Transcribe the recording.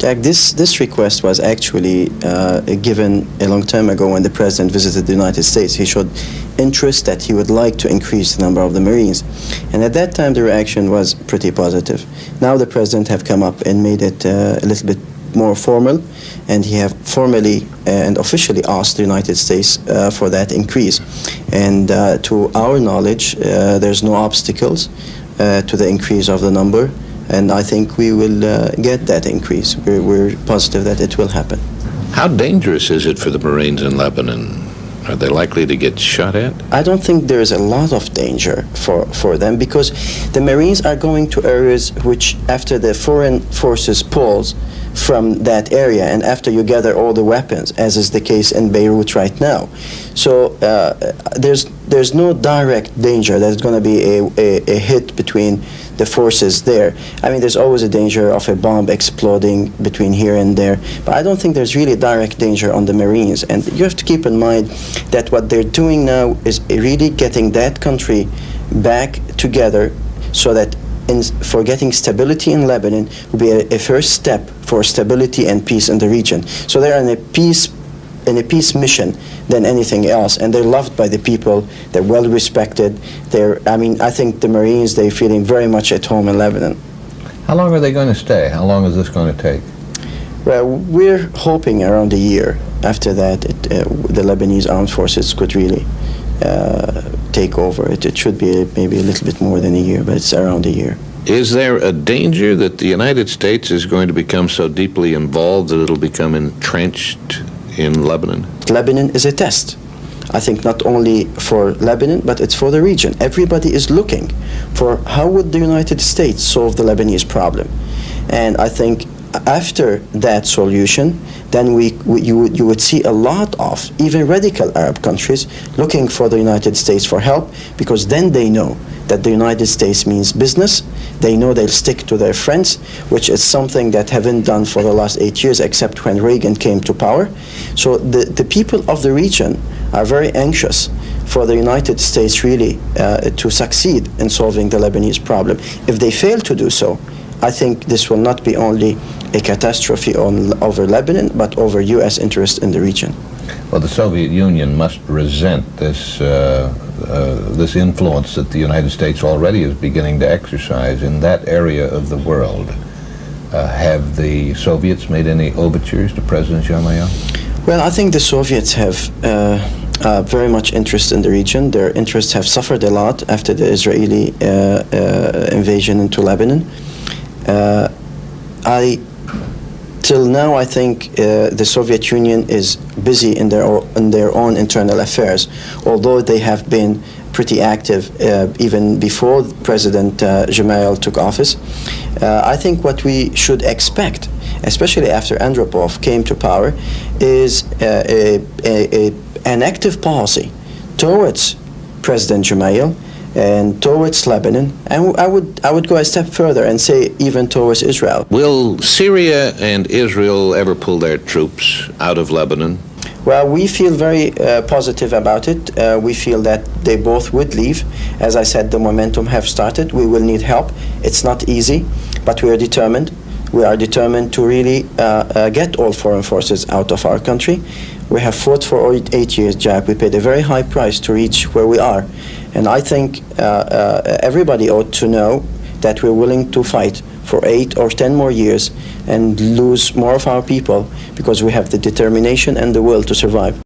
Jack, this request was actually given a long time ago when the president visited the United States. He showed interest that he would like to increase the number of the Marines. And at that time, the reaction was pretty positive. Now the president have come up and made it a little bit more formal, and he have formally and officially asked the United States for that increase. And to our knowledge, there's no obstacles to the increase of the number. And I think we will get that increase. We're positive that it will happen. How dangerous is it for the Marines in Lebanon? Are they likely to get shot at? I don't think there is a lot of danger for them, because the Marines are going to areas which, after the foreign forces pulls from that area and after you gather all the weapons, as is the case in Beirut right now. So there's no direct danger that it's going to be a hit between the forces there. I mean, there's always a danger of a bomb exploding between here and there, but I don't think there's really direct danger on the Marines. And you have to keep in mind that what they're doing now is really getting that country back together, so that for getting stability in Lebanon will be a first step for stability and peace in the region. So they're in a peace mission than anything else, and they're loved by the people. They're well respected. I think the Marines, they're feeling very much at home in Lebanon. How long are they going to stay? How long is this going to take? Well, we're hoping around a year. After that, the Lebanese armed forces could really take over. It should be maybe a little bit more than a year, but it's around a year. Is there a danger that the United States is going to become so deeply involved that it'll become entrenched in Lebanon? Lebanon is a test. I think not only for Lebanon, but it's for the region. Everybody is looking for how would the United States solve the Lebanese problem. And I think after that solution, then you would see a lot of even radical Arab countries looking for the United States for help, because then they know that the United States means business. They know they'll stick to their friends, which is something that haven't done for the last 8 years, except when Reagan came to power. So the people of the region are very anxious for the United States really to succeed in solving the Lebanese problem. If they fail to do so, I think this will not be only a catastrophe over Lebanon, but over U.S. interest in the region. Well, the Soviet Union must resent this this influence that the United States already is beginning to exercise in that area of the world. Have the Soviets made any overtures to President Gemayel? Well, I think the Soviets have very much interest in the region. Their interests have suffered a lot after the Israeli invasion into Lebanon. Till now, I think the Soviet Union is busy in their own internal affairs, although they have been pretty active even before President Gemayel took office. I think what we should expect, especially after Andropov came to power, is an active policy towards President Gemayel and towards Lebanon, and I would go a step further and say even towards Israel. Will Syria and Israel ever pull their troops out of Lebanon? Well, we feel very positive about it. We feel that they both would leave. As I said, the momentum have started. We will need help. It's not easy, but we are determined. We are determined to really get all foreign forces out of our country. We have fought for 8 years, Jack. We paid a very high price to reach where we are. And I think everybody ought to know that we're willing to fight for 8 or 10 more years and lose more of our people, because we have the determination and the will to survive.